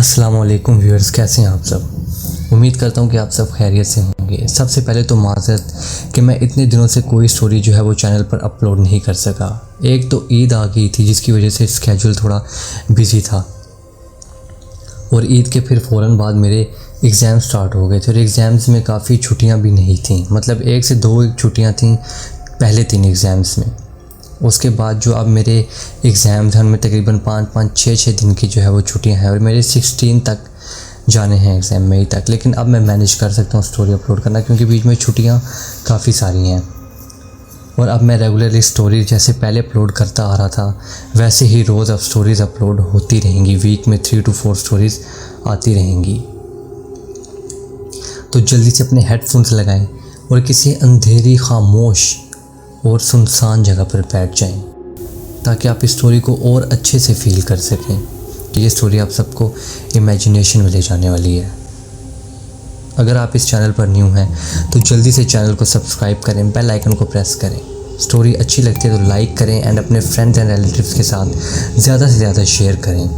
अस्सलाम वालेकुम व्यूअर्स, कैसे हैं आप सब। उम्मीद करता हूं कि आप सब खैरियत से होंगे। सबसे पहले तो माज़रत कि मैं इतने दिनों से कोई स्टोरी जो है वो चैनल पर अपलोड नहीं कर सका। एक तो ईद आ गई थी जिसकी वजह से स्केड्यूल थोड़ा बिजी था, और ईद के फिर फ़ौरन बाद मेरे एग्ज़ाम स्टार्ट हो गए थे, और एग्ज़ाम्स में काफ़ी छुट्टियाँ भी नहीं थी। मतलब 1 से 2 छुट्टियाँ थी पहले 3 एग्ज़ाम्स में। उसके बाद जो अब मेरे एग्ज़ाम्स हैं उनमें तकरीबन 5-5, 6-6 दिन की जो है वो छुट्टियां हैं, और मेरे 16 तक जाने हैं एग्ज़ाम मई तक। लेकिन अब मैं मैनेज कर सकता हूँ स्टोरी अपलोड करना, क्योंकि बीच में छुट्टियां काफ़ी सारी हैं। और अब मैं रेगुलरली स्टोरी जैसे पहले अपलोड करता आ रहा था वैसे ही रोज़ अब स्टोरीज़ अपलोड होती रहेंगी। वीक में 3 to 4 स्टोरीज़ आती रहेंगी। तो जल्दी से अपने हेडफोन्स लगाएं और किसी अंधेरी, खामोश और सुनसान जगह पर बैठ जाएं, ताकि आप इस स्टोरी को और अच्छे से फील कर सकें कि ये स्टोरी आप सबको इमेजिनेशन में ले जाने वाली है। अगर आप इस चैनल पर न्यू हैं तो जल्दी से चैनल को सब्सक्राइब करें, बेल आइकन को प्रेस करें। स्टोरी अच्छी लगती है तो लाइक करें एंड अपने फ्रेंड्स एंड रिलेटिव्स के साथ ज़्यादा से ज़्यादा शेयर करें।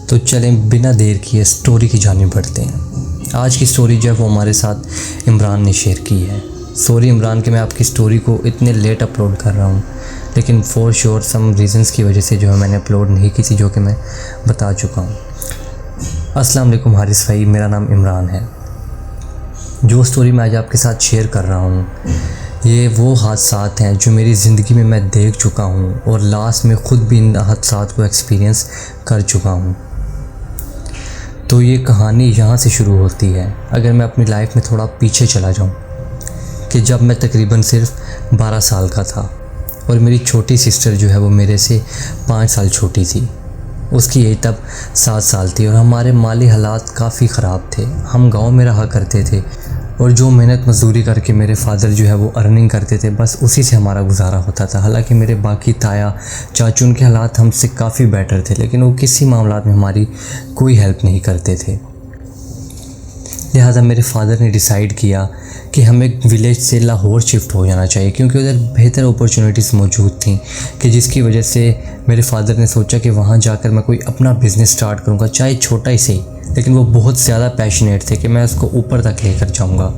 तो चलें बिना देर किए स्टोरी की जानिब बढ़ते हैं। आज की स्टोरी जो है वो हमारे साथ इमरान ने शेयर की है। सॉरी इमरान कि मैं आपकी स्टोरी को इतने लेट अपलोड कर रहा हूँ, लेकिन फॉर श्योर सम रीज़न्स की वजह से जो है मैंने अपलोड नहीं की थी, जो कि मैं बता चुका हूँ। अस्सलाम वालेकुम हारिस भाई, मेरा नाम इमरान है। जो स्टोरी मैं आज आपके साथ शेयर कर रहा हूँ ये वो हादसात हैं जो मेरी ज़िंदगी में मैं देख चुका हूँ, और लास्ट में ख़ुद भी इन हादसात को एक्सपीरियंस कर चुका हूँ। तो ये कहानी यहाँ से शुरू होती है। अगर मैं अपनी लाइफ में थोड़ा पीछे चला जाऊँ कि जब मैं तकरीबन सिर्फ 12 साल का था, और मेरी छोटी सिस्टर जो है वो मेरे से 5 साल छोटी थी। उसकी एज तब 7 साल थी, और हमारे माली हालात काफ़ी ख़राब थे। हम गांव में रहा करते थे, और जो मेहनत मजदूरी करके मेरे फादर जो है वो अर्निंग करते थे, बस उसी से हमारा गुजारा होता था। हालांकि मेरे बाकी ताया चाचू उनके हालात हमसे काफ़ी बेटर थे, लेकिन वो किसी मामलात में हमारी कोई हेल्प नहीं करते थे। लिहाजा मेरे फादर ने डिसाइड किया कि हमें विलेज से लाहौर शिफ्ट हो जाना चाहिए, क्योंकि उधर बेहतर अपॉर्चुनिटीज़ मौजूद थी, कि जिसकी वजह से मेरे फादर ने सोचा कि वहाँ जाकर मैं कोई अपना बिज़नेस स्टार्ट करूँगा, चाहे छोटा ही सही। लेकिन वो बहुत ज़्यादा पैशनेट थे कि मैं उसको ऊपर तक लेकर जाऊँगा।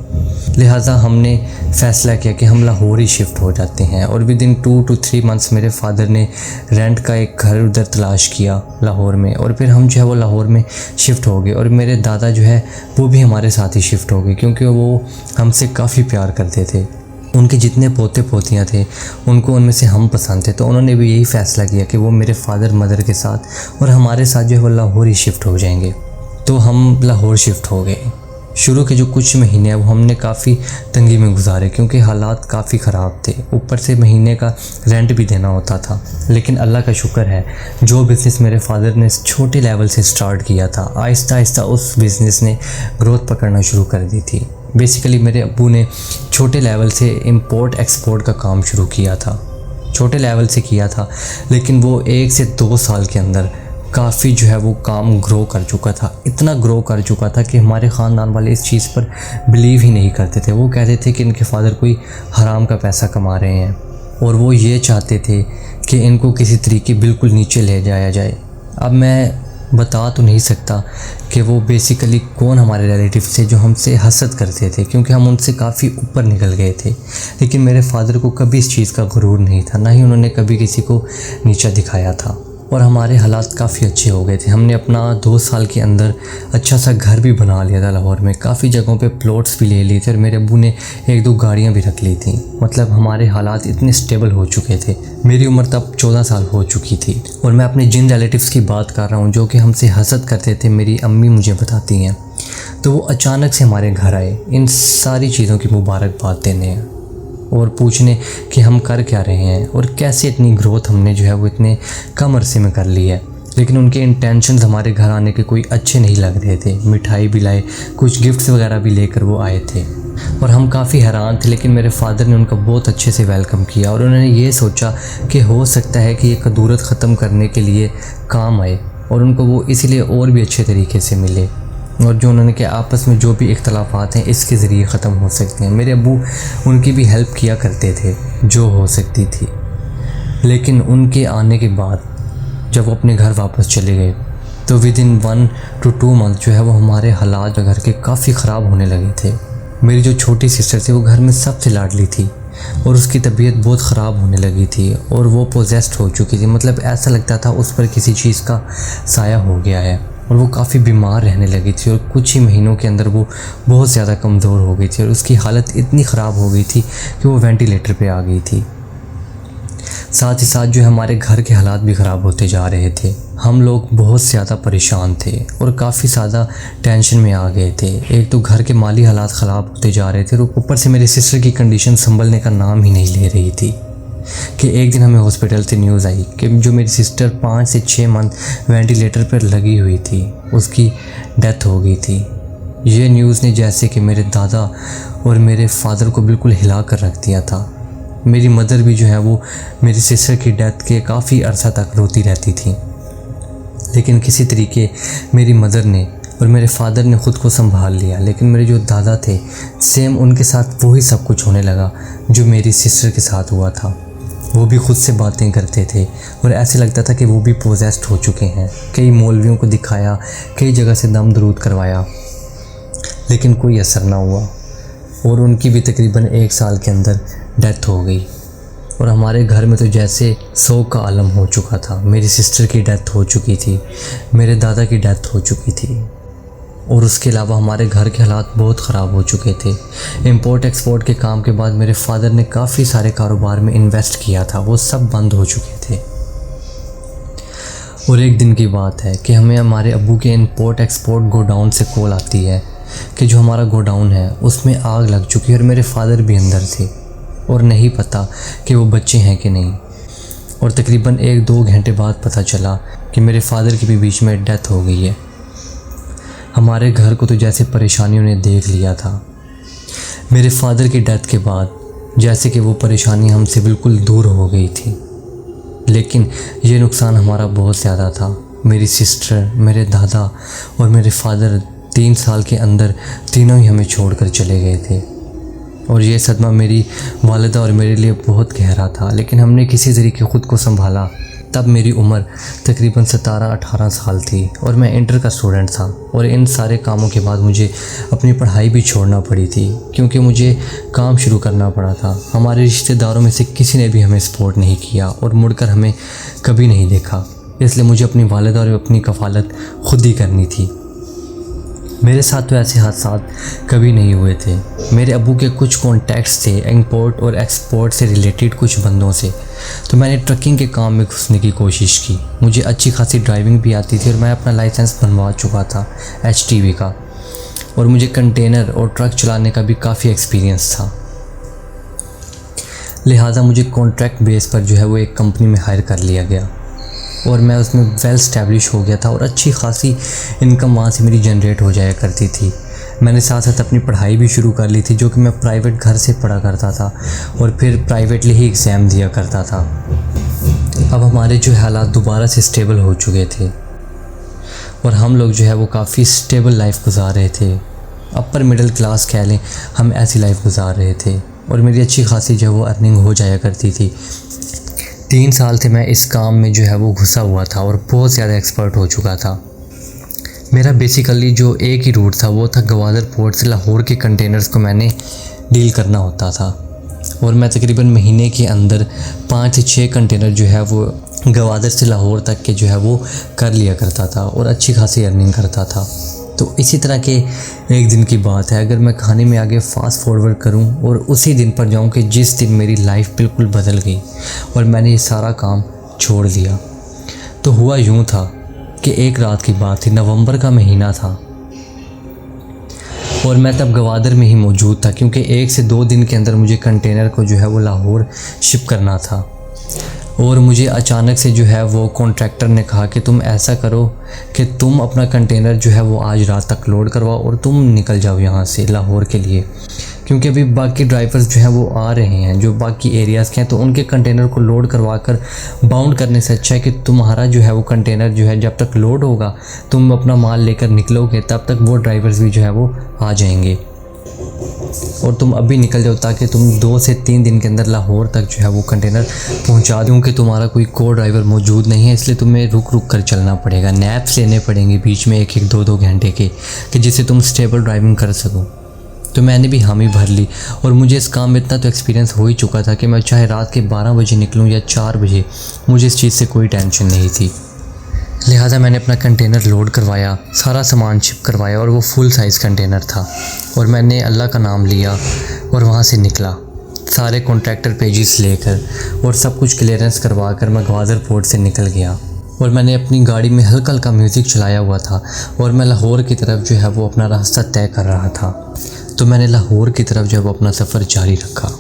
लिहाजा हमने फ़ैसला किया कि हम लाहौर ही शिफ्ट हो जाते हैं, और विद इन 2 to 3 मंथ्स मेरे फादर ने रेंट का एक घर उधर तलाश किया लाहौर में, और फिर हम जो है वो लाहौर में शिफ्ट हो गए। और मेरे दादा जो है वो भी हमारे साथ ही शिफ्ट हो गए, क्योंकि वो हमसे काफ़ी प्यार करते थे। उनके जितने पोते पोतियाँ थे उनको उनमें से हम पसंद थे, तो उन्होंने भी यही फ़ैसला किया कि वो मेरे फादर मदर के साथ और हमारे साथ जो है वो लाहौर ही शिफ्ट हो जाएंगे। तो हम लाहौर शिफ्ट हो गए। शुरू के जो कुछ महीने हैं वो हमने काफ़ी तंगी में गुजारे, क्योंकि हालात काफ़ी ख़राब थे। ऊपर से महीने का रेंट भी देना होता था। लेकिन अल्लाह का शुक्र है, जो बिज़नेस मेरे फादर ने छोटे लेवल से स्टार्ट किया था, आहिस्ता आहिस्ता उस बिज़नेस ने ग्रोथ पकड़ना शुरू कर दी थी। बेसिकली मेरे अब्बू ने छोटे लेवल से इंपोर्ट एक्सपोर्ट का काम शुरू किया था। छोटे लेवल से किया था, लेकिन वो 1 से 2 साल के अंदर काफ़ी जो है वो काम ग्रो कर चुका था। इतना ग्रो कर चुका था कि हमारे ख़ानदान वाले इस चीज़ पर बिलीव ही नहीं करते थे। वो कहते थे कि इनके फादर कोई हराम का पैसा कमा रहे हैं, और वो ये चाहते थे कि इनको किसी तरीके बिल्कुल नीचे ले जाया जाए। अब मैं बता तो नहीं सकता कि वो बेसिकली कौन हमारे रिलेटिव थे जो हमसे हसद करते थे, क्योंकि हम उनसे काफ़ी ऊपर निकल गए थे। लेकिन मेरे फादर को कभी इस चीज़ का गुरूर नहीं था, ना ही उन्होंने कभी किसी को नीचा दिखाया था। और हमारे हालात काफ़ी अच्छे हो गए थे। हमने अपना 2 साल के अंदर अच्छा सा घर भी बना लिया था लाहौर में। काफ़ी जगहों पे प्लॉट्स भी ले लिए थे, और मेरे अब्बू ने 1-2 गाड़ियाँ भी रख ली थी। मतलब हमारे हालात इतने स्टेबल हो चुके थे। मेरी उम्र तब 14 साल हो चुकी थी, और मैं अपने जिन रिलेटिव्स की बात कर रहा हूँ जो कि हमसे हसद करते थे, मेरी अम्मी मुझे बताती हैं, तो वो अचानक से हमारे घर आए इन सारी चीज़ों की मुबारकबाद देने और पूछने कि हम कर क्या रहे हैं और कैसे इतनी ग्रोथ हमने जो है वो इतने कम अरसे में कर ली है। लेकिन उनके इंटेंशंस हमारे घर आने के कोई अच्छे नहीं लग रहे थे। मिठाई भी लाए, कुछ गिफ्ट्स वगैरह भी लेकर वो आए थे, और हम काफ़ी हैरान थे। लेकिन मेरे फादर ने उनका बहुत अच्छे से वेलकम किया, और उन्होंने ये सोचा कि हो सकता है कि ये कदूरत ख़त्म करने के लिए काम आए, और उनको वो इसीलिए और भी अच्छे तरीके से मिले। और जो उन्होंने कि आपस में जो भी इख्तलाफात हैं इसके ज़रिए ख़त्म हो सकते हैं। मेरे अब्बू उनकी भी हेल्प किया करते थे जो हो सकती थी। लेकिन उनके आने के बाद जब वो अपने घर वापस चले गए तो विद इन 1 to 2 मंथ जो है वो हमारे हालात घर के काफ़ी ख़राब होने लगे थे। मेरी जो छोटी सिस्टर थी वो घर में सबसे लाडली थी और उसकी तबीयत बहुत ख़राब होने लगी थी और वो पोजेस्ड हो चुकी थी। मतलब ऐसा लगता था उस पर किसी चीज़ का साया हो गया है और वो काफ़ी बीमार रहने लगी थी और कुछ ही महीनों के अंदर वो बहुत ज़्यादा कमज़ोर हो गई थी और उसकी हालत इतनी ख़राब हो गई थी कि वो वेंटिलेटर पे आ गई थी। साथ ही साथ जो हमारे घर के हालात भी ख़राब होते जा रहे थे। हम लोग बहुत ज़्यादा परेशान थे और काफ़ी ज़्यादा टेंशन में आ गए थे। एक तो घर के माली हालात ख़राब होते जा रहे थे और ऊपर से मेरी सिस्टर की कंडीशन संभलने का नाम ही नहीं ले रही थी कि एक दिन हमें हॉस्पिटल से न्यूज़ आई कि जो मेरी सिस्टर 5 से 6 मंथ वेंटिलेटर पर लगी हुई थी, उसकी डेथ हो गई थी। ये न्यूज़ ने जैसे कि मेरे दादा और मेरे फादर को बिल्कुल हिला कर रख दिया था। मेरी मदर भी जो है वो मेरी सिस्टर की डेथ के काफ़ी अरसा तक रोती रहती थी, लेकिन किसी तरीके मेरी मदर ने और मेरे फादर ने ख़ुद को संभाल लिया। लेकिन मेरे जो दादा थे सेम उनके साथ वही सब कुछ होने लगा जो मेरी सिस्टर के साथ हुआ था। वो भी ख़ुद से बातें करते थे और ऐसे लगता था कि वो भी पोजेस्ड हो चुके हैं। कई मौलवियों को दिखाया, कई जगह से दम दरूद करवाया, लेकिन कोई असर ना हुआ और उनकी भी तकरीबन 1 साल के अंदर डेथ हो गई। और हमारे घर में तो जैसे सोग का आलम हो चुका था। मेरी सिस्टर की डेथ हो चुकी थी, मेरे दादा की डेथ हो चुकी थी और उसके अलावा हमारे घर के हालात बहुत ख़राब हो चुके थे। इंपोर्ट एक्सपोर्ट के काम के बाद मेरे फादर ने काफ़ी सारे कारोबार में इन्वेस्ट किया था, वो सब बंद हो चुके थे। और एक दिन की बात है कि हमें हमारे अब्बू के इंपोर्ट एक्सपोर्ट गोडाउन से कॉल आती है कि जो हमारा गोडाउन है उसमें आग लग चुकी है और मेरे फादर भी अंदर थे और नहीं पता कि वो बच्चे हैं कि नहीं। और तकरीबन 1-2 घंटे बाद पता चला कि मेरे फादर की भी बीच में डेथ हो गई है। हमारे घर को तो जैसे परेशानियों ने देख लिया था। मेरे फादर की डेथ के बाद जैसे कि वो परेशानी हमसे बिल्कुल दूर हो गई थी, लेकिन ये नुकसान हमारा बहुत ज़्यादा था। मेरी सिस्टर, मेरे दादा और मेरे फादर 3 साल के अंदर तीनों ही हमें छोड़कर चले गए थे और ये सदमा मेरी वालिदा और मेरे लिए बहुत गहरा था। लेकिन हमने किसी तरीके ख़ुद को संभाला। तब मेरी उम्र तकरीबन 17-18 साल थी और मैं इंटर का स्टूडेंट था और इन सारे कामों के बाद मुझे अपनी पढ़ाई भी छोड़ना पड़ी थी क्योंकि मुझे काम शुरू करना पड़ा था। हमारे रिश्तेदारों में से किसी ने भी हमें सपोर्ट नहीं किया और मुड़कर हमें कभी नहीं देखा, इसलिए मुझे अपनी वालिदा और अपनी कफ़ालत खुद ही करनी थी। मेरे साथ तो ऐसे हादसा कभी नहीं हुए थे। मेरे अब्बू के कुछ कॉन्टैक्ट्स थे इंपोर्ट और एक्सपोर्ट से रिलेटेड कुछ बंदों से, तो मैंने ट्रकिंग के काम में घुसने की कोशिश की। मुझे अच्छी खासी ड्राइविंग भी आती थी और मैं अपना लाइसेंस बनवा चुका था HTV का और मुझे कंटेनर और ट्रक चलाने का भी काफ़ी एक्सपीरियंस था। लिहाजा मुझे कॉन्ट्रैक्ट बेस पर जो है वो एक कंपनी में हायर कर लिया गया और मैं उसमें वेल स्टैब्लिश हो गया था और अच्छी खासी इनकम वहाँ से मेरी जनरेट हो जाया करती थी। मैंने साथ साथ अपनी पढ़ाई भी शुरू कर ली थी, जो कि मैं प्राइवेट घर से पढ़ा करता था और फिर प्राइवेटली ही एग्ज़ाम दिया करता था। अब हमारे जो हालात दोबारा से स्टेबल हो चुके थे और हम लोग जो है वो काफ़ी स्टेबल लाइफ गुजार रहे थे। अपर मिडिल क्लास कह लें, हम ऐसी लाइफ गुजार रहे थे और मेरी अच्छी खासी जो है वो अर्निंग हो जाया करती थी। 3 साल से मैं इस काम में जो है वो घुसा हुआ था और बहुत ज़्यादा एक्सपर्ट हो चुका था। मेरा बेसिकली जो एक ही रूट था वो था गवादर पोर्ट से लाहौर के कंटेनर्स को मैंने डील करना होता था और मैं तकरीबन महीने के अंदर 5 से 6 कंटेनर जो है वो गवादर से लाहौर तक के जो है वो कर लिया करता था और अच्छी खासी अर्निंग करता था। तो इसी तरह के एक दिन की बात है, अगर मैं कहानी में आगे फास्ट फॉरवर्ड करूं और उसी दिन पर जाऊं कि जिस दिन मेरी लाइफ बिल्कुल बदल गई और मैंने ये सारा काम छोड़ दिया। तो हुआ यूं था कि एक रात की बात थी, नवंबर का महीना था और मैं तब गवादर में ही मौजूद था क्योंकि 1 से 2 दिन के अंदर मुझे कंटेनर को जो है वो लाहौर शिप करना था। और मुझे अचानक से जो है वो कॉन्ट्रैक्टर ने कहा कि तुम ऐसा करो कि तुम अपना कंटेनर जो है वो आज रात तक लोड करवाओ और तुम निकल जाओ यहाँ से लाहौर के लिए, क्योंकि अभी बाकी ड्राइवर्स जो हैं वो आ रहे हैं जो बाकी एरियाज़ के हैं, तो उनके कंटेनर को लोड करवा कर बाउंड करने से अच्छा है कि तुम्हारा जो है वो कंटेनर जो है जब तक लोड होगा तुम अपना माल लेकर निकलोगे तब तक वो ड्राइवर्स भी जो है वो आ जाएंगे। और तुम अभी निकल जाओ ताकि तुम 2 से 3 दिन के अंदर लाहौर तक जो है वो कंटेनर पहुंचा दूँ। कि तुम्हारा कोई को ड्राइवर मौजूद नहीं है, इसलिए तुम्हें रुक रुक कर चलना पड़ेगा। नैप्स लेने पड़ेंगे बीच में 1-1, 2-2 घंटे के, कि जिससे तुम स्टेबल ड्राइविंग कर सको। तो मैंने भी हामी भर ली और मुझे इस काम में इतना तो एक्सपीरियंस हो ही चुका था कि मैं चाहे रात के 12 बजे निकलूँ या 4 बजे, मुझे इस चीज़ से कोई टेंशन नहीं थी। लिहाजा मैंने अपना कंटेनर लोड करवाया, सारा सामान शिप करवाया और वो फुल साइज़ कंटेनर था। और मैंने अल्लाह का नाम लिया और वहाँ से निकला सारे कॉन्ट्रैक्टर पेजेस लेकर, और सब कुछ क्लियरेंस करवा कर मैं ग्वादर पोर्ट से निकल गया। और मैंने अपनी गाड़ी में हल्का हल्का म्यूज़िक चलाया हुआ था और मैं लाहौर की तरफ जो है वो अपना रास्ता तय कर रहा था। तो मैंने लाहौर की तरफ जो है वो अपना सफ़र जारी रखा।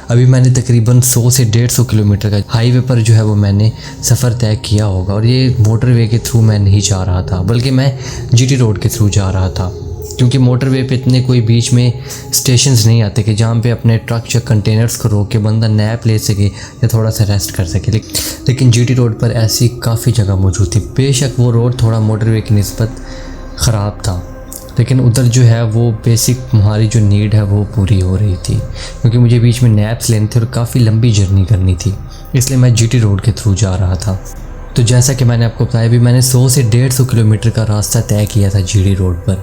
अभी मैंने तकरीबन 100 से 150 किलोमीटर का हाईवे पर जो है वो मैंने सफ़र तय किया होगा। और ये मोटरवे के थ्रू मैं नहीं जा रहा था, बल्कि मैं जीटी रोड के थ्रू जा रहा था, क्योंकि मोटरवे पे इतने कोई बीच में स्टेशंस नहीं आते कि जहाँ पे अपने ट्रक या कंटेनर्स को रोक के बंदा नैप ले सके या थोड़ा सा रेस्ट कर सके। लेकिन जीटी रोड पर ऐसी काफ़ी जगह मौजूद थी। बेशक वो रोड थोड़ा मोटरवे की निस्बत ख़राब था, लेकिन उधर जो है वो बेसिक हमारी जो नीड है वो पूरी हो रही थी, क्योंकि मुझे बीच में नैप्स लेने थे और काफ़ी लंबी जर्नी करनी थी, इसलिए मैं जीटी रोड के थ्रू जा रहा था। तो जैसा कि मैंने आपको बताया, भी मैंने 100 से 150 किलोमीटर का रास्ता तय किया था जीटी रोड पर।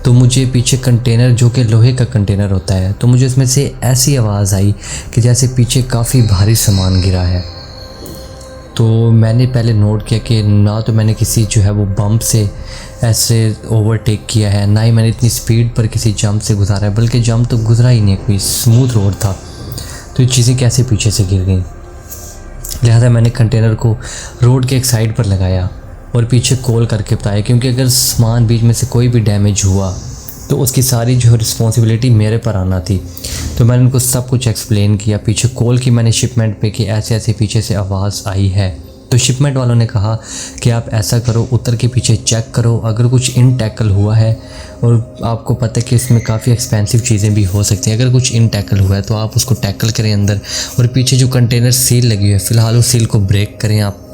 तो मुझे पीछे कंटेनर, जो कि लोहे का कंटेनर होता है, तो मुझे उसमें से ऐसी आवाज़ आई कि जैसे पीछे काफ़ी भारी सामान गिरा है। तो मैंने पहले नोट किया कि ना तो मैंने किसी जो है वो बम्प से ऐसे ओवरटेक किया है, ना ही मैंने इतनी स्पीड पर किसी जंप से गुजारा है, बल्कि जंप तो गुजरा ही नहीं, कोई स्मूथ रोड था। तो ये चीज़ें कैसे पीछे से गिर गई। लिहाजा मैंने कंटेनर को रोड के एक साइड पर लगाया और पीछे कॉल करके बताया, क्योंकि अगर सामान बीच में से कोई भी डैमेज हुआ तो उसकी सारी जो रिस्पॉन्सिबिलिटी मेरे पर आना थी। तो मैंने उनको सब कुछ एक्सप्लेन किया। पीछे कॉल की मैंने शिपमेंट पे कि ऐसे ऐसे पीछे से आवाज़ आई है। तो शिपमेंट वालों ने कहा कि आप ऐसा करो, उतर के पीछे चेक करो, अगर कुछ इन टैकल हुआ है, और आपको पता है कि इसमें काफ़ी एक्सपेंसिव चीज़ें भी हो सकती हैं, अगर कुछ इन टैकल हुआ है तो आप उसको टैकल करें अंदर, और पीछे जो कंटेनर सील लगी हुई है फ़िलहाल उस सील को ब्रेक करें आप।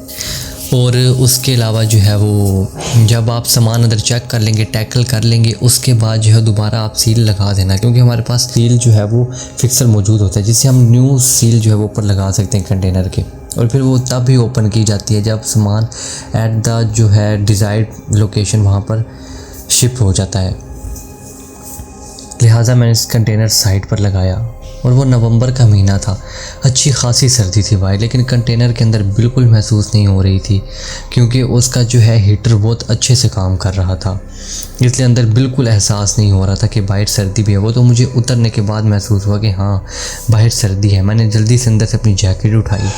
और उसके अलावा जो है वो जब आप सामान अंदर चेक कर लेंगे, टैकल कर लेंगे, उसके बाद जो है दोबारा आप सील लगा देना, क्योंकि हमारे पास सील जो है वो फिक्सर मौजूद होता है, जिससे हम न्यू सील जो है वो ऊपर लगा सकते हैं कंटेनर के। और फिर वो तब भी ओपन की जाती है जब सामान एट द जो है डिज़ायर्ड लोकेशन वहाँ पर शिप हो जाता है। लिहाजा मैंने इस कंटेनर साइड पर लगाया, और वो नवंबर का महीना था, अच्छी खासी सर्दी थी भाई, लेकिन कंटेनर के अंदर बिल्कुल महसूस नहीं हो रही थी, क्योंकि उसका जो है हीटर बहुत अच्छे से काम कर रहा था, इसलिए अंदर बिल्कुल एहसास नहीं हो रहा था कि बाहर सर्दी भी है। वो तो मुझे उतरने के बाद महसूस हुआ कि हाँ बाहर सर्दी है। मैंने जल्दी से अंदर से अपनी जैकेट उठाई,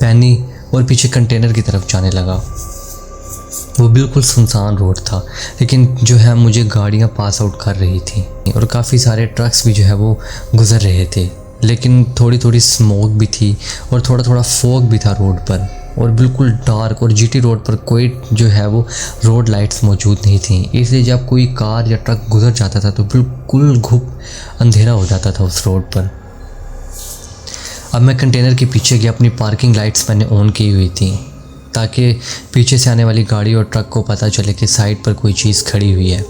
पहनी और पीछे कंटेनर की तरफ जाने लगा। वो बिल्कुल सुनसान रोड था, लेकिन जो है मुझे गाड़ियाँ पास आउट कर रही थी और काफ़ी सारे ट्रक्स भी जो है वो गुज़र रहे थे, लेकिन थोड़ी थोड़ी स्मोक भी थी और थोड़ा थोड़ा फॉग भी था रोड पर, और बिल्कुल डार्क। और जीटी रोड पर कोई जो है वो रोड लाइट्स मौजूद नहीं थी, इसलिए जब कोई कार या ट्रक गुज़र जाता था तो बिल्कुल घुप अंधेरा हो जाता था उस रोड पर। अब मैं कंटेनर के पीछे गया, अपनी पार्किंग लाइट्स मैंने ऑन की हुई थी ताकि पीछे से आने वाली गाड़ी और ट्रक को पता चले कि साइड पर कोई चीज़ खड़ी हुई है।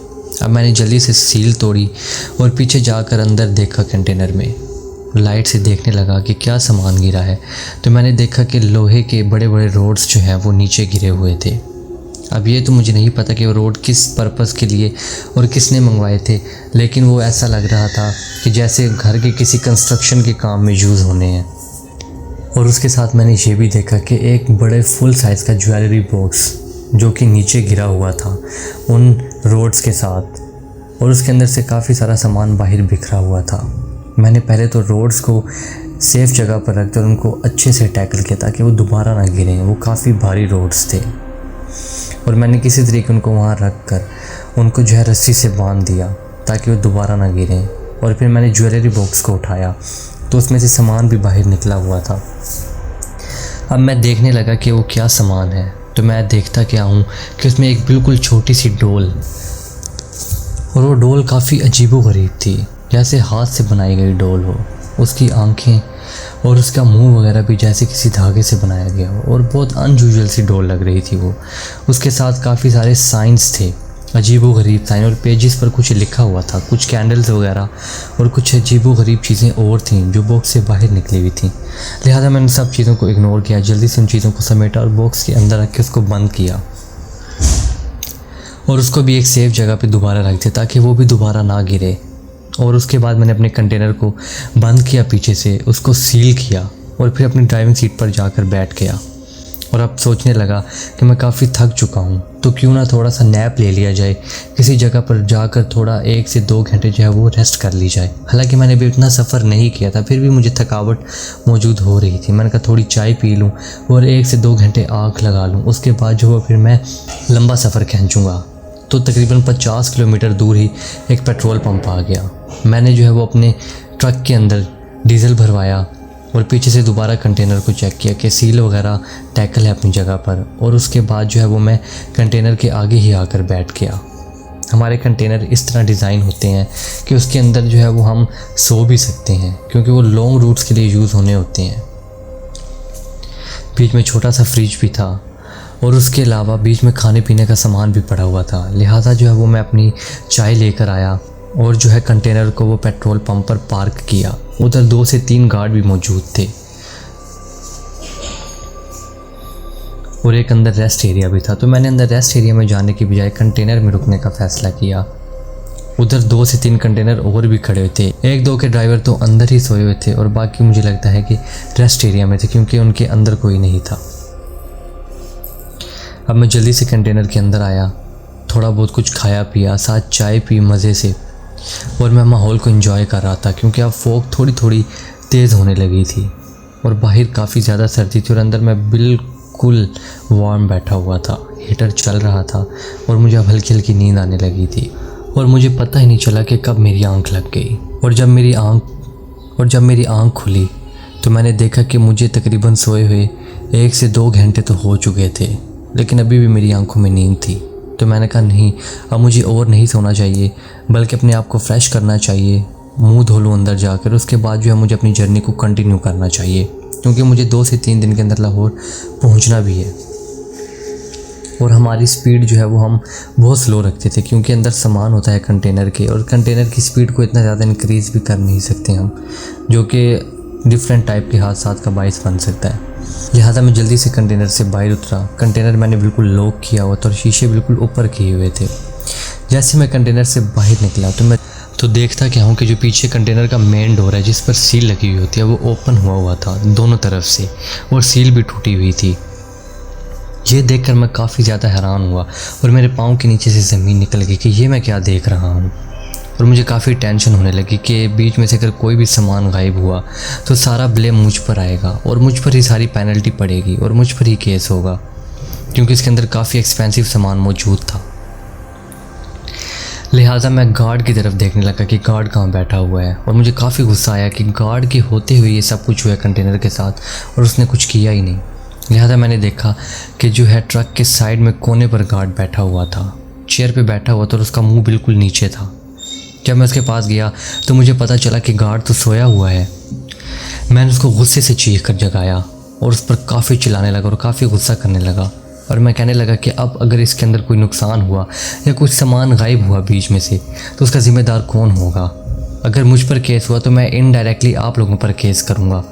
अब मैंने जल्दी से सील तोड़ी और पीछे जाकर अंदर देखा, कंटेनर में लाइट से देखने लगा कि क्या सामान गिरा है। तो मैंने देखा कि लोहे के बड़े बड़े रोड्स जो हैं वो नीचे गिरे हुए थे। अब ये तो मुझे नहीं पता कि वो रोड किस पर्पज़ के लिए और किसने मंगवाए थे, लेकिन वो ऐसा लग रहा था कि जैसे घर के किसी कंस्ट्रक्शन के काम में यूज़ होने हैं। और उसके साथ मैंने ये भी देखा कि एक बड़े फुल साइज़ का ज्वेलरी बॉक्स जो कि नीचे गिरा हुआ था उन रोड्स के साथ, और उसके अंदर से काफ़ी सारा सामान बाहर बिखरा हुआ था। मैंने पहले तो रोड्स को सेफ़ जगह पर रख कर उनको अच्छे से टैकल किया ताकि वो दोबारा ना गिरें। वो काफ़ी भारी रोड्स थे और मैंने किसी तरीके उनको वहाँ रख कर उनको जो है रस्सी से बांध दिया ताकि वो दोबारा ना गिरें। और फिर मैंने ज्वेलरी बॉक्स को उठाया तो उसमें से सामान भी बाहर निकला हुआ था। अब मैं देखने लगा कि वो क्या सामान है। तो मैं देखता क्या हूँ कि उसमें एक बिल्कुल छोटी सी डोल, और वो डोल काफ़ी अजीबोगरीब थी, जैसे हाथ से बनाई गई डोल हो। उसकी आंखें और उसका मुंह वगैरह भी जैसे किसी धागे से बनाया गया हो, और बहुत अनयूजुअल सी डोल लग रही थी वो। उसके साथ काफ़ी सारे साइंस थे अजीबोगरीब साइन और पेजेस पर कुछ लिखा हुआ था, कुछ कैंडल्स वगैरह और कुछ अजीबोगरीब चीज़ें और थीं जो बॉक्स से बाहर निकली हुई थीं। लिहाजा मैंने सब चीज़ों को इग्नोर किया, जल्दी से उन चीज़ों को समेटा और बॉक्स के अंदर रख के उसको बंद किया और उसको भी एक सेफ जगह पे दोबारा रख दिया ताकि वो भी दोबारा ना गिरे। और उसके बाद मैंने अपने कंटेनर को बंद किया पीछे से, उसको सील किया और फिर अपनी ड्राइविंग सीट पर जाकर बैठ गया और अब सोचने लगा कि मैं काफ़ी थक चुका हूँ, तो क्यों ना थोड़ा सा नैप ले लिया जाए, किसी जगह पर जाकर थोड़ा 1 से 2 घंटे जो है वो रेस्ट कर ली जाए। हालांकि मैंने भी इतना सफ़र नहीं किया था, फिर भी मुझे थकावट मौजूद हो रही थी। मैंने कहा थोड़ी चाय पी लूँ और 1 से 2 घंटे आँख लगा लूँ, उसके बाद जो है फिर मैं लंबा सफ़र खींचूँगा। तो तकरीबन 50 किलोमीटर दूर ही एक पेट्रोल पंप आ गया। मैंने जो है वो अपने ट्रक के अंदर डीजल भरवाया और पीछे से दोबारा कंटेनर को चेक किया कि सील वगैरह टैकल है अपनी जगह पर, और उसके बाद जो है वो मैं कंटेनर के आगे ही आकर बैठ गया। हमारे कंटेनर इस तरह डिज़ाइन होते हैं कि उसके अंदर जो है वो हम सो भी सकते हैं, क्योंकि वो लॉन्ग रूट्स के लिए यूज़ होने होते हैं। बीच में छोटा सा फ्रिज भी था और उसके अलावा बीच में खाने पीने का सामान भी पड़ा हुआ था। लिहाजा जो है वो मैं अपनी चाय लेकर आया और जो है कंटेनर को वो पेट्रोल पंप पर पार्क किया। उधर 2 से 3 गार्ड भी मौजूद थे और एक अंदर रेस्ट एरिया भी था। तो मैंने अंदर रेस्ट एरिया में जाने की बजाय कंटेनर में रुकने का फ़ैसला किया। उधर 2 से 3 कंटेनर और भी खड़े हुए थे। 1-2 के ड्राइवर तो अंदर ही सोए हुए थे और बाकी मुझे लगता है कि रेस्ट एरिया में थे, क्योंकि उनके अंदर कोई नहीं था। अब मैं जल्दी से कंटेनर के अंदर आया, थोड़ा बहुत कुछ खाया पिया, साथ चाय पी मज़े से, और मैं माहौल को एंजॉय कर रहा था क्योंकि अब फॉग थोड़ी थोड़ी तेज़ होने लगी थी और बाहर काफ़ी ज़्यादा सर्दी थी और अंदर मैं बिल्कुल वार्म बैठा हुआ था। हीटर चल रहा था और मुझे अब हल्की हल्की नींद आने लगी थी और मुझे पता ही नहीं चला कि कब मेरी आंख लग गई। और जब मेरी आंख खुली तो मैंने देखा कि मुझे तकरीबन सोए हुए 1 से 2 घंटे तो हो चुके थे, लेकिन अभी भी मेरी आंखों में नींद थी। तो मैंने कहा नहीं, अब मुझे और नहीं सोना चाहिए, बल्कि अपने आप को फ्रेश करना चाहिए, मुंह धो लूँ अंदर जाकर। उसके बाद जो है मुझे अपनी जर्नी को कंटिन्यू करना चाहिए, क्योंकि मुझे 2 से 3 दिन के अंदर लाहौर पहुंचना भी है। और हमारी स्पीड जो है वो हम बहुत स्लो रखते थे, क्योंकि अंदर सामान होता है कंटेनर के, और कंटेनर की स्पीड को इतना ज़्यादा इंक्रीज़ भी कर नहीं सकते हम, जो कि डिफरेंट टाइप के हादसात का बायस बन सकता है। लिहाजा मैं जल्दी से कंटेनर से बाहर उतरा। कंटेनर मैंने बिल्कुल लॉक किया हुआ था और शीशे बिल्कुल ऊपर किए हुए थे। जैसे मैं कंटेनर से बाहर निकला तो देखता क्या हूँ कि जो पीछे कंटेनर का मेन डोर है जिस पर सील लगी हुई होती है वो ओपन हुआ था दोनों तरफ से, और सील भी टूटी हुई थी। ये देखकर मैं काफ़ी ज़्यादा हैरान हुआ और मेरे पाँव के नीचे से ज़मीन निकल गई कि ये मैं क्या देख रहा हूँ। और मुझे काफ़ी टेंशन होने लगी कि बीच में से अगर कोई भी सामान गायब हुआ तो सारा ब्लेम मुझ पर आएगा और मुझ पर ही सारी पेनल्टी पड़ेगी और मुझ पर ही केस होगा, क्योंकि इसके अंदर काफ़ी एक्सपेंसिव सामान मौजूद था। लिहाजा मैं गार्ड की तरफ देखने लगा कि गार्ड कहाँ बैठा हुआ है, और मुझे काफ़ी गुस्सा आया कि गार्ड के होते हुए ये सब कुछ हुआ कंटेनर के साथ और उसने कुछ किया ही नहीं। लिहाजा मैंने देखा कि जो है ट्रक के साइड में कोने पर गार्ड बैठा हुआ था, चेयर पे बैठा हुआ था और उसका मुंह बिल्कुल नीचे था। जब मैं उसके पास गया तो मुझे पता चला कि गार्ड तो सोया हुआ है। मैंने उसको गुस्से से चीख कर जगाया और उस पर काफ़ी चिल्लाने लगा और काफ़ी गुस्सा करने लगा, और मैं कहने लगा कि अब अगर इसके अंदर कोई नुकसान हुआ या कुछ सामान गायब हुआ बीच में से तो उसका ज़िम्मेदार कौन होगा। अगर मुझ पर केस हुआ तो मैं इनडायरेक्टली आप लोगों पर केस करूँगा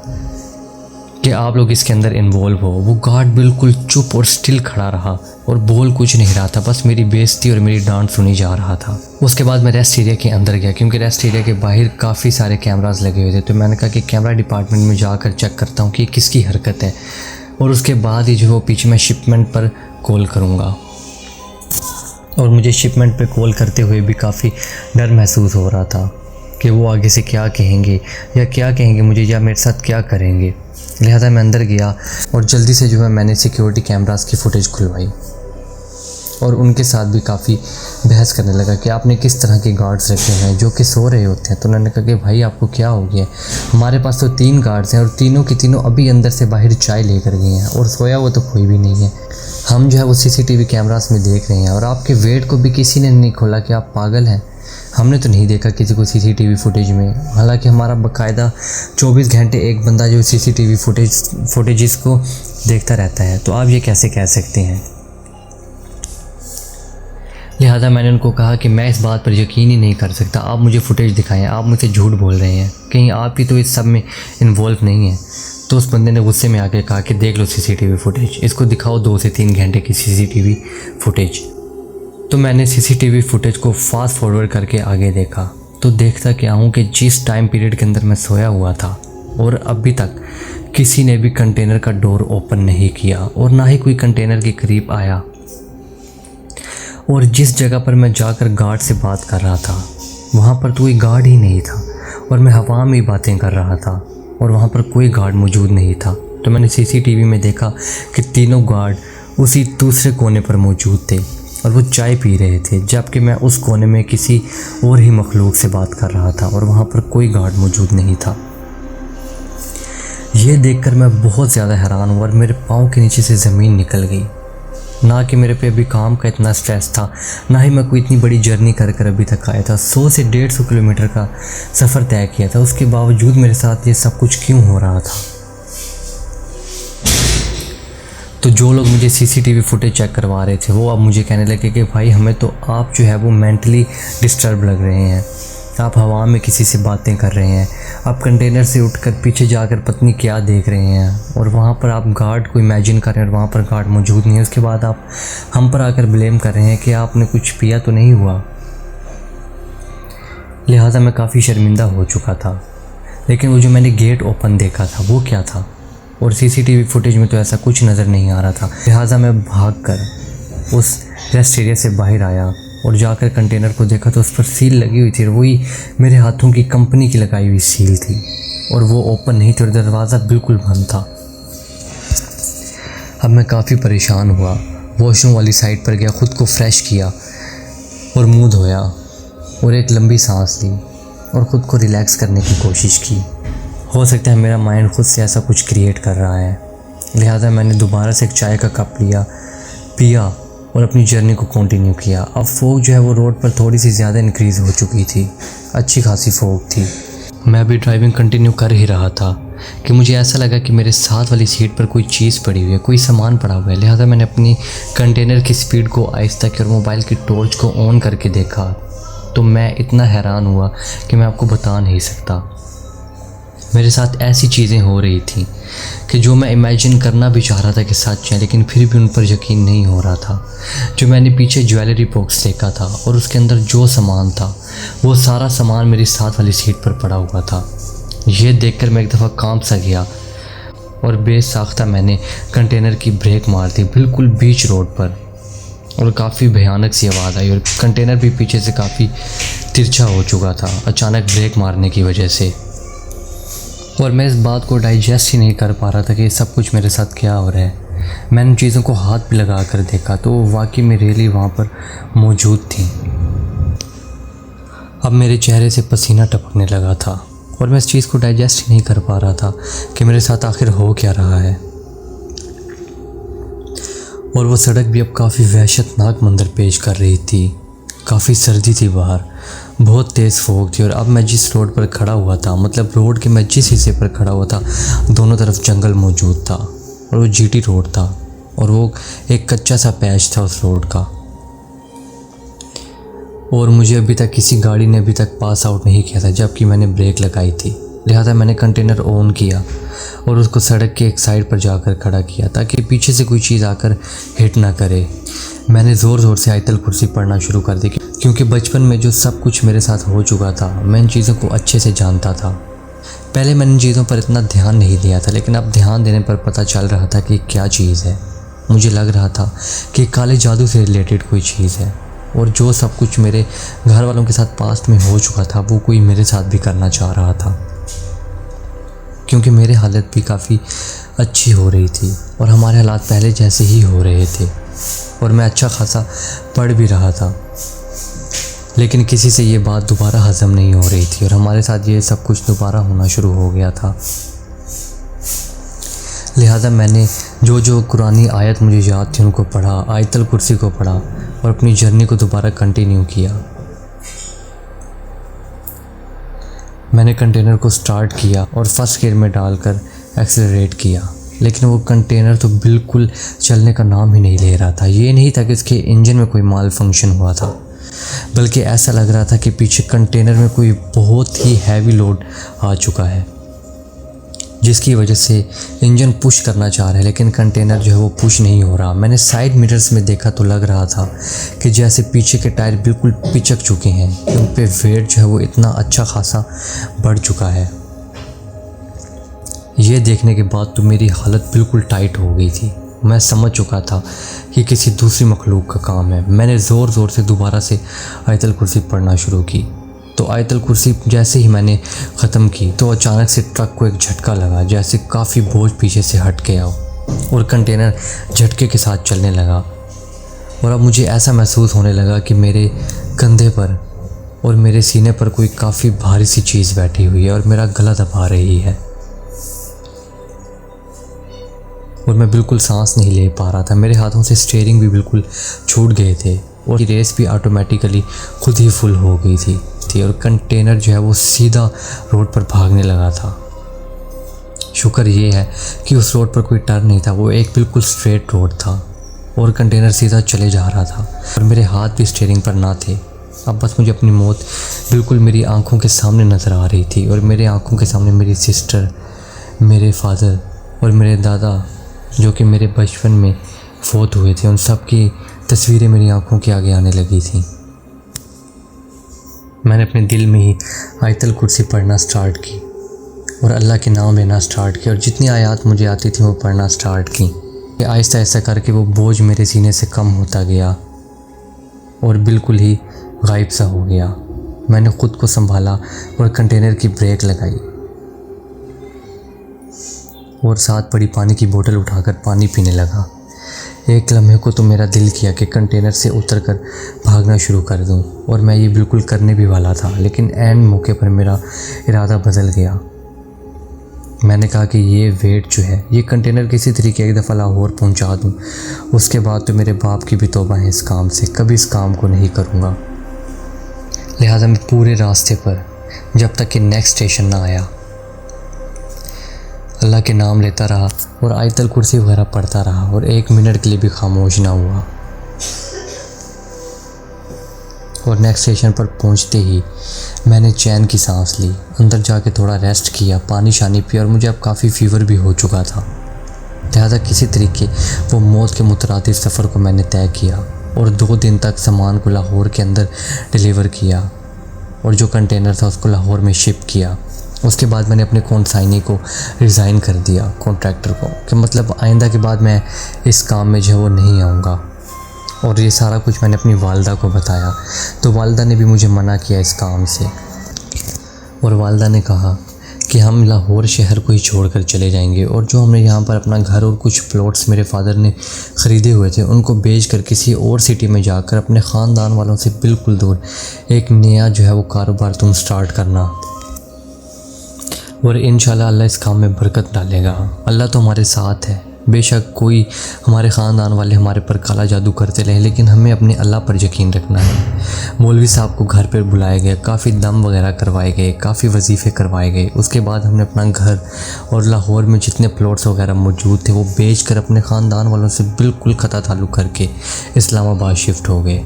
कि आप लोग इसके अंदर इन्वॉल्व हो। वो गार्ड बिल्कुल चुप और स्टिल खड़ा रहा और बोल कुछ नहीं रहा था, बस मेरी बेइज्जती और मेरी डांट सुनी जा रहा था। उसके बाद मैं रेस्ट एरिया के अंदर गया, क्योंकि रेस्ट एरिया के बाहर काफ़ी सारे कैमरास लगे हुए थे। तो मैंने कहा कि कैमरा डिपार्टमेंट में जाकर चेक करता हूँ कि किसकी हरकत है, और उसके बाद ही जो वो पीछे मैं शिपमेंट पर कॉल करूँगा। और मुझे शिपमेंट पर कॉल करते हुए भी काफ़ी डर महसूस हो रहा था कि वो आगे से क्या कहेंगे मुझे, या मेरे साथ क्या करेंगे। लिहाजा मैं अंदर गया और जल्दी से जो है मैंने सिक्योरिटी कैमरास की फुटेज खुलवाई और उनके साथ भी काफ़ी बहस करने लगा कि आपने किस तरह के गार्ड्स रखे हैं जो कि सो रहे होते हैं। तो उन्होंने कहा कि भाई आपको क्या हो गया, हमारे पास तो 3 गार्ड्स हैं और तीनों की तीनों अभी अंदर से बाहर चाय लेकर गए हैं और सोया हुआ तो कोई भी नहीं है। हम जो है वो CCTV कैमरास में देख रहे हैं और आपके वेट को भी किसी ने नहीं खोला कि आप पागल हैं। हमने तो नहीं देखा किसी को CCTV फुटेज में, हालांकि हमारा बाकायदा 24 घंटे एक बंदा जो CCTV फुटेजेस को देखता रहता है। तो आप ये कैसे कह सकते हैं। लिहाजा मैंने उनको कहा कि मैं इस बात पर यकीन ही नहीं कर सकता, आप मुझे फुटेज दिखाएं, आप मुझसे झूठ बोल रहे हैं, कहीं आप ही तो इस सब में इन्वॉल्व नहीं है। तो उस बंदे ने गुस्से में आके कहा कि देख लो सीसीटीवी फुटेज, इसको दिखाओ 2 से 3 घंटे की सीसीटीवी फुटेज। तो मैंने सीसीटीवी फुटेज को फास्ट फॉरवर्ड करके आगे देखा, तो देखता क्या हूँ कि जिस टाइम पीरियड के अंदर मैं सोया हुआ था और अभी तक किसी ने भी कंटेनर का डोर ओपन नहीं किया और ना ही कोई कंटेनर के करीब आया। और जिस जगह पर मैं जाकर गार्ड से बात कर रहा था वहाँ पर तो कोई गार्ड ही नहीं था और मैं हवा में ही बातें कर रहा था और वहाँ पर कोई गार्ड मौजूद नहीं था। तो मैंने सीसीटीवी में देखा कि तीनों गार्ड उसी दूसरे कोने पर मौजूद थे और वो चाय पी रहे थे, जबकि मैं उस कोने में किसी और ही मखलूक से बात कर रहा था और वहाँ पर कोई गार्ड मौजूद नहीं था। ये देखकर मैं बहुत ज़्यादा हैरान हुआ और मेरे पाँव के नीचे से ज़मीन निकल गई। ना कि मेरे पे अभी काम का इतना स्ट्रेस था, ना ही मैं कोई इतनी बड़ी जर्नी कर कर अभी तक आया था। 100 से 150 किलोमीटर का सफ़र तय किया था, उसके बावजूद मेरे साथ ये सब कुछ क्यों हो रहा था। तो जो लोग मुझे सीसीटीवी फुटेज चेक करवा रहे थे वो अब मुझे कहने लगे कि भाई हमें तो आप जो है वो मेंटली डिस्टर्ब लग रहे हैं, आप हवा में किसी से बातें कर रहे हैं, आप कंटेनर से उठकर पीछे जाकर पत्नी क्या देख रहे हैं और वहाँ पर आप गार्ड को इमेजिन कर रहे हैं और वहाँ पर गार्ड मौजूद नहीं है। उसके बाद आप हम पर आकर ब्लेम कर रहे हैं कि आपने कुछ पिया तो नहीं हुआ। लिहाजा मैं काफ़ी शर्मिंदा हो चुका था। लेकिन वो जो मैंने गेट ओपन देखा था वो क्या था, और सीसीटीवी फुटेज में तो ऐसा कुछ नज़र नहीं आ रहा था। लिहाजा मैं भागकर उस रेस्ट एरिया से बाहर आया और जाकर कंटेनर को देखा तो उस पर सील लगी हुई थी और वही मेरे हाथों की कंपनी की लगाई हुई सील थी और वो ओपन नहीं थी और दरवाज़ा बिल्कुल बंद था। अब मैं काफ़ी परेशान हुआ, वॉशरूम वाली साइड पर गया, ख़ुद को फ्रेश किया और मुँह धोया और एक लंबी सांस ली और ख़ुद को रिलैक्स करने की कोशिश की। हो सकता है मेरा माइंड खुद से ऐसा कुछ क्रिएट कर रहा है। लिहाजा मैंने दोबारा से एक चाय का कप पिया और अपनी जर्नी को कंटिन्यू किया। अब फोग जो है वो रोड पर थोड़ी सी ज़्यादा इंक्रीज़ हो चुकी थी, अच्छी खासी फोग थी। मैं भी ड्राइविंग कंटिन्यू कर ही रहा था कि मुझे ऐसा लगा कि मेरे साथ वाली सीट पर कोई चीज़ पड़ी हुई है, कोई सामान पड़ा हुआ है। लिहाजा मैंने अपनी कंटेनर की स्पीड को आहिस्ता की और मोबाइल की टॉर्च को ऑन करके देखा तो मैं इतना हैरान हुआ कि मैं आपको बता नहीं सकता। मेरे साथ ऐसी चीज़ें हो रही थी कि जो मैं इमेजिन करना भी चाह रहा था कि सच है, लेकिन फिर भी उन पर यकीन नहीं हो रहा था। जो मैंने पीछे ज्वेलरी बॉक्स देखा था और उसके अंदर जो सामान था वो सारा सामान मेरी साथ वाली सीट पर पड़ा हुआ था। ये देखकर मैं एक दफ़ा कांप सा गया और बेसाख्ता मैंने कंटेनर की ब्रेक मार दी बिल्कुल बीच रोड पर और काफ़ी भयानक सी आवाज़ आई और कंटेनर भी पीछे से काफ़ी तिरछा हो चुका था अचानक ब्रेक मारने की वजह से। और मैं इस बात को डाइजेस्ट ही नहीं कर पा रहा था कि सब कुछ मेरे साथ क्या हो रहा है। मैंने उन चीज़ों को हाथ पे लगा कर देखा तो वाकई में रियली वहाँ पर मौजूद थी। अब मेरे चेहरे से पसीना टपकने लगा था और मैं इस चीज़ को डाइजेस्ट ही नहीं कर पा रहा था कि मेरे साथ आखिर हो क्या रहा है। और वो सड़क भी अब काफ़ी वहशतनाक मंजर पेश कर रही थी। काफ़ी सर्दी थी बाहर, बहुत तेज़ फोग थी और अब मैं जिस रोड पर खड़ा हुआ था, मतलब रोड के मैं जिस हिस्से पर खड़ा हुआ था, दोनों तरफ जंगल मौजूद था और वो जीटी रोड था और वो एक कच्चा सा पैच था उस रोड का। और मुझे अभी तक किसी गाड़ी ने अभी तक पास आउट नहीं किया था जबकि मैंने ब्रेक लगाई थी। लिहाजा मैंने कंटेनर ऑन किया और उसको सड़क के एक साइड पर जाकर खड़ा किया ताकि पीछे से कोई चीज़ आकर हिट ना करे। मैंने ज़ोर ज़ोर से आयतल कुर्सी पढ़ना शुरू कर दी क्योंकि बचपन में जो सब कुछ मेरे साथ हो चुका था मैं इन चीज़ों को अच्छे से जानता था। पहले मैंने इन चीज़ों पर इतना ध्यान नहीं दिया था, लेकिन अब ध्यान देने पर पता चल रहा था कि क्या चीज़ है। मुझे लग रहा था कि काले जादू से रिलेटेड कोई चीज़ है और जो सब कुछ मेरे घर वालों के साथ पास्ट में हो चुका था वो कोई मेरे साथ भी करना चाह रहा था, क्योंकि मेरी हालत भी काफ़ी अच्छी हो रही थी और हमारे हालात पहले जैसे ही हो रहे थे और मैं अच्छा खासा पढ़ भी रहा था। लेकिन किसी से ये बात दोबारा हज़म नहीं हो रही थी और हमारे साथ ये सब कुछ दोबारा होना शुरू हो गया था। लिहाजा मैंने जो कुरानी आयत मुझे याद थी उनको पढ़ा, आयतल कुर्सी को पढ़ा और अपनी जर्नी को दोबारा कंटिन्यू किया। मैंने कंटेनर को स्टार्ट किया और फर्स्ट गियर में डालकर एक्सेलरेट किया। लेकिन वो कंटेनर तो बिल्कुल चलने का नाम ही नहीं ले रहा था। ये नहीं था कि उसके इंजन में कोई माल फंक्शन हुआ था, बल्कि ऐसा लग रहा था कि पीछे कंटेनर में कोई बहुत ही हैवी लोड आ चुका है, जिसकी वजह से इंजन पुश करना चाह रहा है लेकिन कंटेनर जो है वो पुश नहीं हो रहा। मैंने साइड मिरर्स में देखा तो लग रहा था कि जैसे पीछे के टायर बिल्कुल पिचक चुके हैं, कि उन पे वेट जो है वो इतना अच्छा खासा बढ़ चुका है। ये देखने के बाद तो मेरी हालत बिल्कुल टाइट हो गई थी। मैं समझ चुका था कि किसी दूसरी मखलूक का काम है। मैंने ज़ोर ज़ोर से दोबारा से आयतल कुर्सी पढ़ना शुरू की। तो आयतल कुर्सी जैसे ही मैंने ख़त्म की तो अचानक से ट्रक को एक झटका लगा, जैसे काफ़ी बोझ पीछे से हट गया और कंटेनर झटके के साथ चलने लगा। और अब मुझे ऐसा महसूस होने लगा कि मेरे कंधे पर और मेरे सीने पर कोई काफ़ी भारी सी चीज़ बैठी हुई है और मेरा गला दबा रही है, और मैं बिल्कुल सांस नहीं ले पा रहा था। मेरे हाथों से स्टीयरिंग भी बिल्कुल छूट गए थे और रेस भी ऑटोमेटिकली खुद ही फुल हो गई थी और कंटेनर जो है वो सीधा रोड पर भागने लगा था। शुक्र ये है कि उस रोड पर कोई टर्न नहीं था, वो एक बिल्कुल स्ट्रेट रोड था और कंटेनर सीधा चले जा रहा था और मेरे हाथ भी स्टीयरिंग पर ना थे। अब बस मुझे अपनी मौत बिल्कुल मेरी आंखों के सामने नज़र आ रही थी और मेरे आंखों के सामने मेरी सिस्टर, मेरे फादर और मेरे दादा जो कि मेरे बचपन में फौत हुए थे, उन सब की तस्वीरें मेरी आंखों के आगे आने लगी थी। मैंने अपने दिल में ही आयतल कुर्सी पढ़ना स्टार्ट की और अल्लाह के नाम लेना स्टार्ट किया और जितनी आयत मुझे आती थी वो पढ़ना स्टार्ट की। आहिस्ता आहिस्ता करके वो बोझ मेरे सीने से कम होता गया और बिल्कुल ही गायब सा हो गया। मैंने ख़ुद को संभाला और कंटेनर की ब्रेक लगाई और साथ पड़ी पानी की बोतल उठाकर पानी पीने लगा। एक लम्हे को तो मेरा दिल किया कि कंटेनर से उतरकर भागना शुरू कर दूं और मैं ये बिल्कुल करने भी वाला था, लेकिन ऐन मौके पर मेरा इरादा बदल गया। मैंने कहा कि ये वेट जो है ये कंटेनर किसी तरीके एक दफ़ा लाहौर पहुंचा दूं, उसके बाद तो मेरे बाप की भी तौबा है इस काम से, कभी इस काम को नहीं करूँगा। लिहाजा मैं पूरे रास्ते पर जब तक कि नेक्स्ट स्टेशन ना आया अल्लाह के नाम लेता रहा और आयतल कुर्सी वगैरह पढ़ता रहा और एक मिनट के लिए भी खामोश ना हुआ। और नेक्स्ट स्टेशन पर पहुंचते ही मैंने चैन की सांस ली, अंदर जाके थोड़ा रेस्ट किया, पानी शानी पिया और मुझे अब काफ़ी फीवर भी हो चुका था। लिहाजा किसी तरीके वो मौत के मुतरादिफ सफ़र को मैंने तय किया और 2 दिन तक सामान को लाहौर के अंदर डिलीवर किया और जो कंटेनर था उसको लाहौर में शिप किया। उसके बाद मैंने अपने कॉन्साइनी को रिज़ाइन कर दिया, कॉन्ट्रैक्टर को, कि मतलब आइंदा के बाद मैं इस काम में जो है वो नहीं आऊँगा। और ये सारा कुछ मैंने अपनी वालदा को बताया तो वालदा ने भी मुझे मना किया इस काम से और वालदा ने कहा कि हम लाहौर शहर को ही छोड़कर चले जाएंगे और जो हमने यहाँ पर अपना घर और कुछ प्लॉट्स मेरे फादर ने ख़रीदे हुए थे उनको बेचकर किसी और सिटी में जाकर अपने ख़ानदान वालों से बिल्कुल दूर एक नया जो है वो कारोबार तुम स्टार्ट करना और इंशाल्लाह अल्लाह इस काम में बरकत डालेगा। अल्लाह तो हमारे साथ है। बेशक कोई हमारे ख़ानदान वाले हमारे पर काला जादू करते रहे, लेकिन हमें अपने अल्लाह पर यकीन रखना है। मौलवी साहब को घर पर बुलाए गए, काफ़ी दम वगैरह करवाए गए, काफ़ी वजीफ़े करवाए गए। उसके बाद हमने अपना घर और लाहौर में जितने प्लॉट्स वगैरह मौजूद थे वो बेचकर अपने ख़ानदान वालों से बिल्कुल ख़ता ताल्लुक़ करके इस्लामाबाद शिफ्ट हो गए।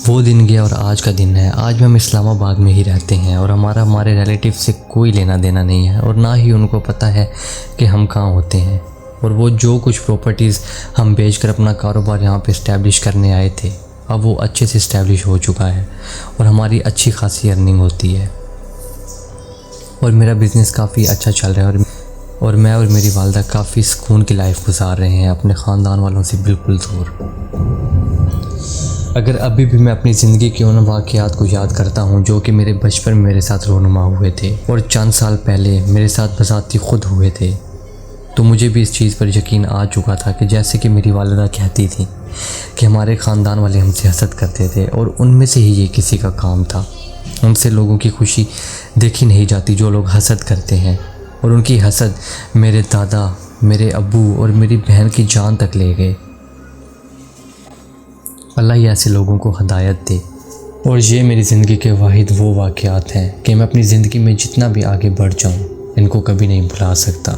वो दिन गया और आज का दिन है। आज भी हम इस्लामाबाद में ही रहते हैं और हमारे रिलेटिव से कोई लेना देना नहीं है और ना ही उनको पता है कि हम कहाँ होते हैं। और वो जो कुछ प्रॉपर्टीज़ हम बेचकर अपना कारोबार यहाँ पे इस्टेब्लिश करने आए थे, अब वो अच्छे से इस्टेब्लिश हो चुका है और हमारी अच्छी खासी अर्निंग होती है और मेरा बिज़नेस काफ़ी अच्छा चल रहा है और मैं और मेरी वालदा काफ़ी सुकून की लाइफ गुजार रहे हैं अपने ख़ानदान वालों से बिल्कुल दूर। अगर अभी भी मैं अपनी ज़िंदगी के उन वाक़यात को याद करता हूँ जो कि मेरे बचपन में मेरे साथ रोनुमा हुए थे और चंद साल पहले मेरे साथ बज़ाती ख़ुद हुए थे, तो मुझे भी इस चीज़ पर यकीन आ चुका था कि जैसे कि मेरी वालिदा कहती थी कि हमारे ख़ानदान वाले हमसे हसद करते थे और उनमें से ही ये किसी का काम था। उनसे लोगों की खुशी देखी नहीं जाती जो लोग हसद करते हैं और उनकी हसद मेरे दादा, मेरे अब्बू और मेरी बहन की जान तक ले गए। अल्लाह ही ऐसे लोगों को हदायत दे। और ये मेरी ज़िंदगी के वाहिद वो वाक़यात हैं कि मैं अपनी ज़िंदगी में जितना भी आगे बढ़ जाऊँ इनको कभी नहीं भुला सकता।